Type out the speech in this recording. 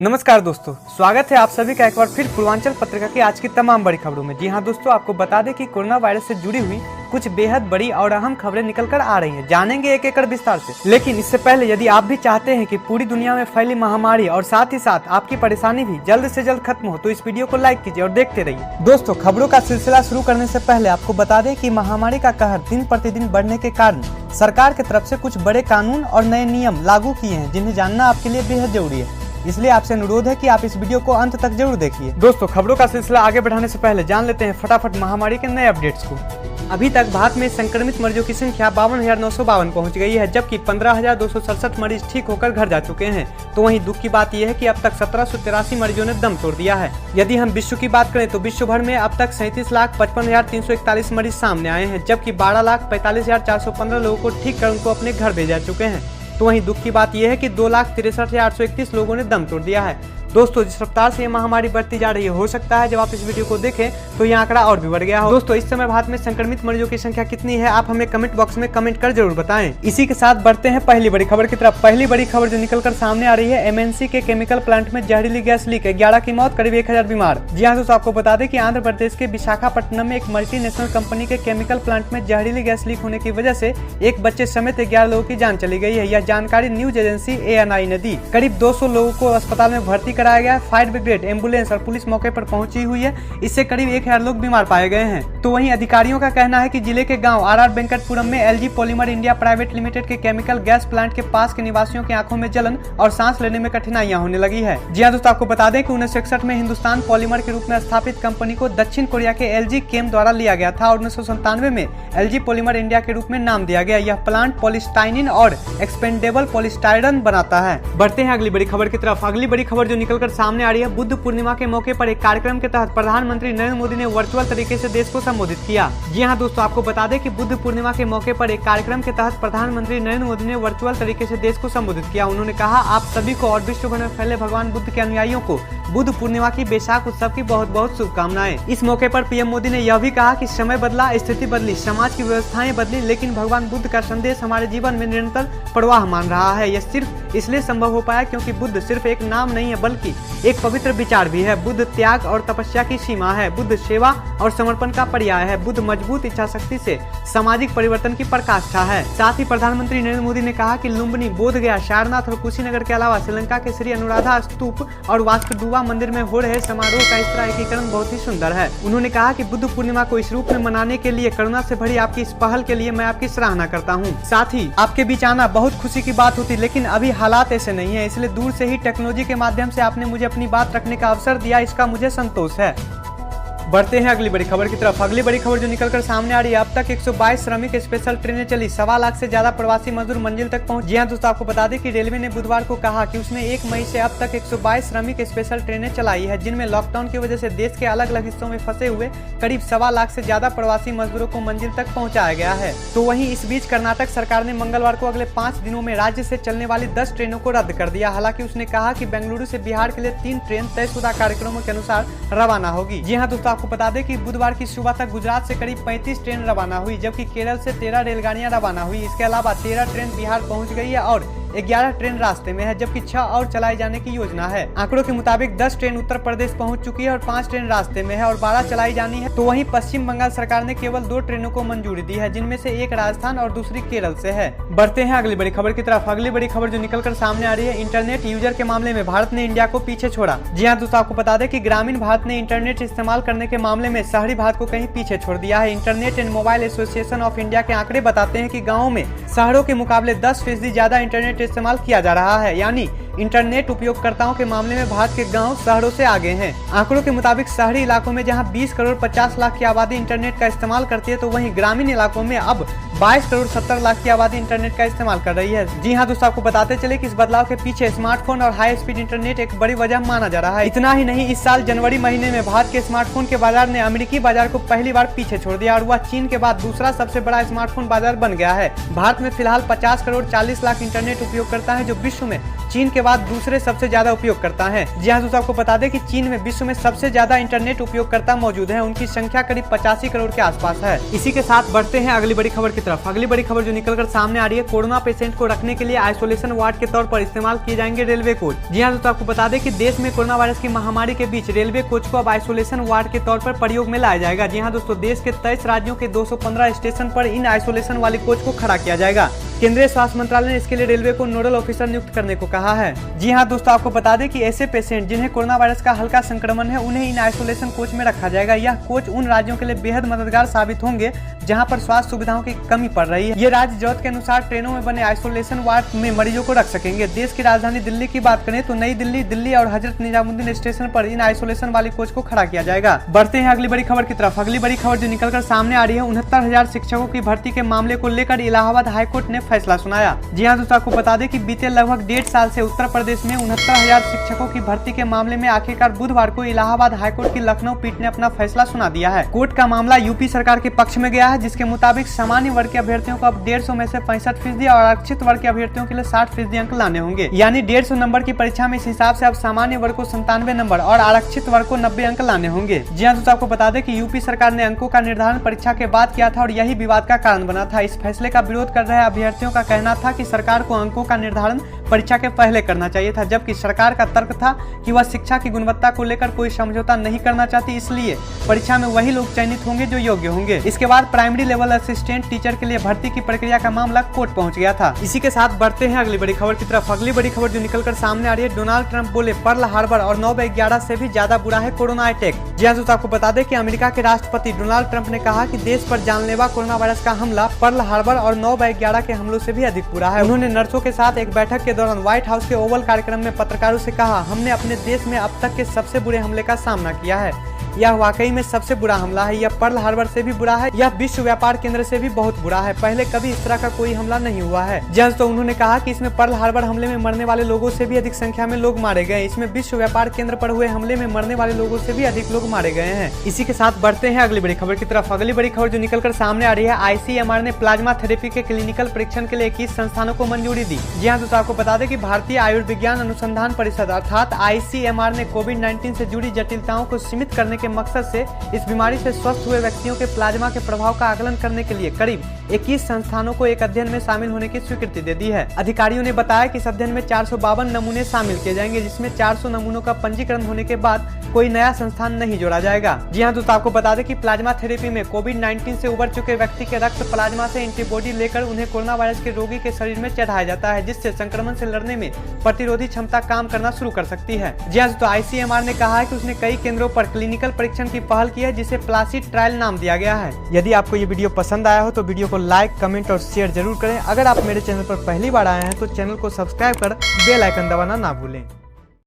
नमस्कार दोस्तों, स्वागत है आप सभी का एक बार फिर पूर्वांचल पत्रिका की आज की तमाम बड़ी खबरों में। जी हां दोस्तों, आपको बता दें कि कोरोना वायरस से जुड़ी हुई कुछ बेहद बड़ी और अहम खबरें निकल कर आ रही हैं। जानेंगे एक एकड़ विस्तार से। लेकिन इससे पहले यदि आप भी चाहते हैं कि पूरी दुनिया में फैली महामारी और साथ ही साथ आपकी परेशानी भी जल्द से जल्द खत्म हो, तो इस वीडियो को लाइक कीजिए और देखते रहिए। दोस्तों, खबरों का सिलसिला शुरू करने से पहले आपको बता दें कि महामारी का कहर दिन प्रतिदिन बढ़ने के कारण सरकार की तरफ से कुछ बड़े कानून और नए नियम लागू किए हैं, जिन्हें जानना आपके लिए बेहद जरूरी है। इसलिए आपसे अनुरोध है कि आप इस वीडियो को अंत तक जरूर देखिए। दोस्तों, खबरों का सिलसिला आगे बढ़ाने से पहले जान लेते हैं फटाफट महामारी के नए अपडेट्स को। अभी तक भारत में संक्रमित मरीजों की संख्या 52,952 पहुंच गई है, जबकि 15,267 मरीज ठीक होकर घर जा चुके हैं। तो वहीं दुख की बात यह है कि अब तक 1783 मरीजों ने दम तोड़ दिया है। यदि हम विश्व की बात करें तो विश्व भर में अब तक 37,55,341 मरीज सामने आए हैं, जबकि 12,45,415 लोगों को ठीक कर उनको अपने घर भेजा चुके हैं। तो वहीं दुख की बात यह है कि 2,63,831 लोगों ने दम तोड़ दिया है। दोस्तों, जिस रफ्तार से ये महामारी बढ़ती जा रही है, हो सकता है जब आप इस वीडियो को देखें तो ये आंकड़ा और भी बढ़ गया हो। दोस्तों, इस समय भारत में संक्रमित मरीजों की संख्या कितनी है, आप हमें कमेंट बॉक्स में कमेंट कर जरूर बताएं। इसी के साथ बढ़ते हैं पहली बड़ी खबर की तरफ। पहली बड़ी खबर जो निकलकर सामने आ रही है, एमएनसी के केमिकल प्लांट में जहरीली गैस लीक, 11 की मौत, करीब 1,000 बीमार। जी हाँ दोस्तों, आपको बता दें कि आंध्र प्रदेश के विशाखापट्टनम में एक मल्टीनेशनल कंपनी के केमिकल प्लांट में जहरीली गैस लीक होने की वजह से एक बच्चे समेत 11 लोगों की जान चली गई है। यह जानकारी न्यूज एजेंसी ANI ने दी। करीब 200 लोगों को अस्पताल में भर्ती कराया गया। फायर ब्रिगेड, एम्बुलेंस और पुलिस मौके पर पहुंची हुई है। इससे करीब 1,000 लोग बीमार पाए गए हैं। तो वहीं अधिकारियों का कहना है कि जिले के गांव RR वेंकटपुरम में LG polymer India private limited के केमिकल गैस प्लांट के पास के निवासियों की आंखों में जलन और सांस लेने में कठिनाइयां होने लगी है। जी हां दोस्तों, आपको बता दें कि 1961 में हिंदुस्तान पॉलीमर के रूप में स्थापित कंपनी को दक्षिण कोरिया के LG केम द्वारा लिया गया था और 1997 में LG पॉलीमर इंडिया के रूप में नाम दिया गया। यह प्लांट पॉलीस्टाइनिन और एक्सपेंडेबल पॉलीस्टाइरन बनाता है। बढ़ते हैं अगली बड़ी खबर की तरफ। अगली बड़ी खबर जो निकलकर सामने आ रही है, बुद्ध पूर्णिमा के मौके पर एक कार्यक्रम के तहत प्रधानमंत्री नरेंद्र मोदी ने वर्चुअल तरीके से देश को संबोधित किया। जी हां दोस्तों, आपको बता दें कि बुद्ध पूर्णिमा के मौके पर एक कार्यक्रम के तहत प्रधानमंत्री नरेंद्र मोदी ने वर्चुअल तरीके से देश को संबोधित किया। उन्होंने कहा, आप सभी को और विश्व भर में फैले भगवान बुद्ध के अनुयायियों को बुद्ध पूर्णिमा की बेसाख उत्सव की बहुत बहुत शुभकामनाएं। इस मौके पर पीएम मोदी ने यह भी कहा कि समय बदला, स्थिति बदली, समाज की व्यवस्थाएं बदली, लेकिन भगवान बुद्ध का संदेश हमारे जीवन में निरंतर प्रवाह मान रहा है। यह सिर्फ इसलिए संभव हो पाया क्योंकि बुद्ध सिर्फ एक नाम नहीं है, बल्कि एक पवित्र विचार भी है। बुद्ध त्याग और तपस्या की सीमा है। बुद्ध सेवा और समर्पण का पर्याय है। बुद्ध मजबूत इच्छा शक्ति से सामाजिक परिवर्तन की पराकाष्ठा है। साथ ही प्रधानमंत्री नरेंद्र मोदी ने कहा कि लुम्बिनी, बोधगया, सारनाथ और कुशीनगर के अलावा श्रीलंका के श्री अनुराधा स्तूप और वास्कोडुआ मंदिर में हो रहे समारोह का इस तरह एकीकरण बहुत ही सुंदर है। उन्होंने कहा कि बुद्ध पूर्णिमा को इस रूप में मनाने के लिए, करुणा से भरी आपकी इस पहल के लिए मैं आपकी सराहना करता हूँ। साथ ही आपके बीच आना बहुत खुशी की बात होती, लेकिन अभी हालात ऐसे नहीं है, इसलिए दूर से ही टेक्नोलॉजी के माध्यम से आपने मुझे अपनी बात रखने का अवसर दिया, इसका मुझे संतोष है। बढ़ते हैं अगली बड़ी खबर की तरफ। अगली बड़ी खबर जो निकलकर सामने आ रही है, अब तक 122 श्रमिक स्पेशल ट्रेनें चली, 1.25 लाख से ज्यादा प्रवासी मजदूर मंजिल तक पहुंच। जी हां दोस्तों, आपको बता दें कि रेलवे ने बुधवार को कहा कि उसने 1 मई से अब तक 122 श्रमिक स्पेशल ट्रेनें चलाई है, जिनमें लॉकडाउन की वजह से देश के अलग अलग हिस्सों में फंसे हुए करीब 1.25 लाख से ज्यादा प्रवासी मजदूरों को मंजिल तक पहुँचाया गया है। तो वहीं इस बीच कर्नाटक सरकार ने मंगलवार को अगले 5 दिनों में राज्य से चलने वाली 10 ट्रेनों को रद्द कर दिया। हालांकि उसने कहा कि बेंगलुरु से बिहार के लिए 3 ट्रेन तयशुदा कार्यक्रमों के अनुसार रवाना होगी। जी हाँ दोस्तों, आपको बता दें कि बुधवार की सुबह तक गुजरात से करीब 35 ट्रेन रवाना हुई, जबकि केरल से 13 रेलगाड़ियां रवाना हुई। इसके अलावा 13 ट्रेन बिहार पहुंच गई है और 11 ट्रेन रास्ते में है, जबकि 6 और चलाए जाने की योजना है। आंकड़ों के मुताबिक 10 ट्रेन उत्तर प्रदेश पहुंच चुकी है और 5 ट्रेन रास्ते में है और 12 चलाई जानी है। तो वहीं पश्चिम बंगाल सरकार ने केवल 2 ट्रेनों को मंजूरी दी है, जिनमें से एक राजस्थान और दूसरी केरल से है। बढ़ते हैं अगली बड़ी खबर की तरफ। अगली बड़ी खबर जो निकलकर सामने आ रही है, इंटरनेट यूजर के मामले में भारत ने इंडिया को पीछे छोड़ा। जी हाँ दोस्तों, आपको बता दें कि ग्रामीण भारत ने इंटरनेट इस्तेमाल करने के मामले में शहरी भारत को कहीं पीछे छोड़ दिया है। Internet and mobile association of India के आंकड़े बताते हैं कि गाँवों में शहरों के मुकाबले 10% ज्यादा इंटरनेट इस्तेमाल किया जा रहा है, यानी इंटरनेट उपयोगकर्ताओं के मामले में भारत के गांव शहरों से आगे हैं। आंकड़ों के मुताबिक शहरी इलाकों में जहां 20 करोड़ 50 लाख की आबादी इंटरनेट का इस्तेमाल करती है, तो वहीं ग्रामीण इलाकों में अब 22 करोड़ 70 लाख की आबादी इंटरनेट का इस्तेमाल कर रही है। जी हां दोस्तों, आपको बताते चले कि इस बदलाव के पीछे स्मार्टफोन और हाई स्पीड इंटरनेट एक बड़ी वजह माना जा रहा है। इतना ही नहीं, इस साल जनवरी महीने में भारत के स्मार्टफोन के बाजार ने अमेरिकी बाजार को पहली बार पीछे छोड़ दिया और वह चीन के बाद दूसरा सबसे बड़ा स्मार्टफोन बाजार बन गया है। भारत में फिलहाल 50 करोड़ 40 लाख इंटरनेट उपयोगकर्ता है, जो विश्व में चीन के बाद दूसरे सबसे ज्यादा उपयोगकर्ता हैं। जी हाँ दोस्तों, आपको बता दें कि चीन में विश्व में सबसे ज्यादा इंटरनेट उपयोगकर्ता मौजूद हैं। उनकी संख्या करीब 85 करोड़ के आसपास है। इसी के साथ बढ़ते हैं अगली बड़ी खबर की तरफ। अगली बड़ी खबर जो निकलकर सामने आ रही है, कोरोना पेशेंट को रखने के लिए आइसोलेशन वार्ड के तौर पर इस्तेमाल किए जाएंगे रेलवे कोच। जी हाँ दोस्तों, आपको बता दें कि देश में कोरोना वायरस की महामारी के बीच रेलवे कोच को अब आइसोलेशन वार्ड के तौर पर प्रयोग में लाया जाएगा। जी हाँ दोस्तों, देश के 23 राज्यों के 215 स्टेशन पर इन आइसोलेशन वाली कोच को खड़ा किया जाएगा। केंद्रीय स्वास्थ्य मंत्रालय ने इसके लिए रेलवे को नोडल ऑफिसर नियुक्त करने को कहा है। जी हाँ दोस्तों, आपको बता दें कि ऐसे पेशेंट जिन्हें कोरोना वायरस का हल्का संक्रमण है, उन्हें इन आइसोलेशन कोच में रखा जाएगा। यह कोच उन राज्यों के लिए बेहद मददगार साबित होंगे जहां पर स्वास्थ्य सुविधाओं की कमी पड़ रही है। ये राज्य जरूरत के अनुसार ट्रेनों में बने आइसोलेशन वार्ड में मरीजों को रख सकेंगे। देश की राजधानी दिल्ली की बात करें तो नई दिल्ली, दिल्ली और हजरत निजामुद्दीन स्टेशन पर इन आइसोलेशन वाली कोच को खड़ा किया जाएगा। बढ़ते हैं अगली बड़ी खबर की तरफ। अगली बड़ी खबर जो निकलकर सामने आ रही है, 69,000 शिक्षकों की भर्ती के मामले को लेकर इलाहाबाद हाईकोर्ट ने फैसला सुनाया। जी हाँ दोस्तों, आपको बता दें कि बीते लगभग 1.5 साल से उत्तर प्रदेश में 69,000 शिक्षकों की भर्ती के मामले में आखिरकार बुधवार को इलाहाबाद हाईकोर्ट की लखनऊ पीठ ने अपना फैसला सुना दिया है। कोर्ट का मामला यूपी सरकार के पक्ष में गया है, जिसके मुताबिक सामान्य वर्ग के अभ्यर्थियों को अब 150 में से 65% और आरक्षित वर्ग के अभ्यर्थियों के लिए 60% अंक लाने होंगे। यानी 150 नंबर की परीक्षा में इस हिसाब से अब सामान्य वर्ग को 97 नंबर और आरक्षित वर्ग को 90 अंक लाने होंगे। जी हाँ दोस्तों, आपको बता दें कि यूपी सरकार ने अंकों का निर्धारण परीक्षा के बाद किया था और यही विवाद का कारण बना था। इस फैसले का विरोध कर रहे अभ्यर्थियों का कहना था कि सरकार को अंकों का निर्धारण परीक्षा के पहले करना चाहिए था, जबकि सरकार का तर्क था कि वह शिक्षा की गुणवत्ता को लेकर कोई समझौता नहीं करना चाहती, इसलिए परीक्षा में वही लोग चयनित होंगे जो योग्य होंगे। इसके बाद प्राइमरी लेवल असिस्टेंट टीचर के लिए भर्ती की प्रक्रिया का मामला कोर्ट पहुंच गया था। इसी के साथ बढ़ते हैं अगली बड़ी खबर की तरफ। अगली बड़ी खबर जो निकलकर सामने आ रही है, डोनाल्ड ट्रंप बोले पर्ल हार्बर और 9/11 से भी ज्यादा बुरा है कोरोना अटैक। जी हाँ दोस्तों, आपको बता दें कि अमेरिका के राष्ट्रपति डोनाल्ड ट्रंप ने कहा कि देश पर जानलेवा कोरोना वायरस का हमला पर्ल हार्बर और 9/11 के हमलों से भी अधिक बुरा है। उन्होंने नर्सों के साथ एक बैठक के दौरान व्हाइट हाउस के ओवल कार्यक्रम में पत्रकारों से कहा, हमने अपने देश में अब तक के सबसे बुरे हमले का सामना किया है। यह वाकई में सबसे बुरा हमला है। यह पर्ल हार्बर से भी बुरा है। यह विश्व व्यापार केंद्र से भी बहुत बुरा है। पहले कभी इस तरह का कोई हमला नहीं हुआ है। जज तो उन्होंने कहा कि इसमें पर्ल हार्बर हमले में मरने वाले लोगों से भी अधिक संख्या में लोग मारे गए। इसमें विश्व व्यापार केंद्र पर हुए हमले में मरने वाले लोगों से भी अधिक लोग मारे गए हैं। इसी के साथ बढ़ते हैं अगली बड़ी खबर की तरफ। अगली बड़ी खबर जो निकलकर सामने आ रही है, ICMR ने प्लाज्मा थेरेपी के क्लिनिकल परीक्षण के लिए 21 संस्थानों को मंजूरी दी। जी हाँ दोस्तों, आपको बता दें कि भारतीय आयुर्विज्ञान अनुसंधान परिषद अर्थात ICMR ने कोविड-19 से जुड़ी जटिलताओं को सीमित करने के मकसद से इस बीमारी से स्वस्थ हुए व्यक्तियों के प्लाज्मा के प्रभाव का आकलन करने के लिए करीब 21 संस्थानों को एक अध्ययन में शामिल होने की स्वीकृति दे दी है। अधिकारियों ने बताया कि इस अध्ययन में 452 नमूने शामिल किए जाएंगे, जिसमें 400 नमूनों का पंजीकरण होने के बाद कोई नया संस्थान नहीं जोड़ा जाएगा। जी हाँ दोस्तों, आपको बता दें कि प्लाज्मा थेरेपी में कोविड-19 से उबर चुके व्यक्ति के रक्त प्लाज्मा से एंटीबॉडी लेकर उन्हें कोरोना वायरस के रोगी के शरीर में चढ़ाया जाता है, जिससे संक्रमण से लड़ने में प्रतिरोधी क्षमता काम करना शुरू कर सकती है। जी हाँ दोस्तों, ICMR ने कहा है कि उसने कई केंद्रों पर क्लिनिकल परीक्षण की पहल की है, जिसे प्लासिड ट्रायल नाम दिया गया है। यदि आपको ये वीडियो पसंद आया हो तो वीडियो को लाइक, कमेंट और शेयर जरूर करें। अगर आप मेरे चैनल पर पहली बार आए हैं तो चैनल को सब्सक्राइब कर बेल आइकन दबाना ना भूलें।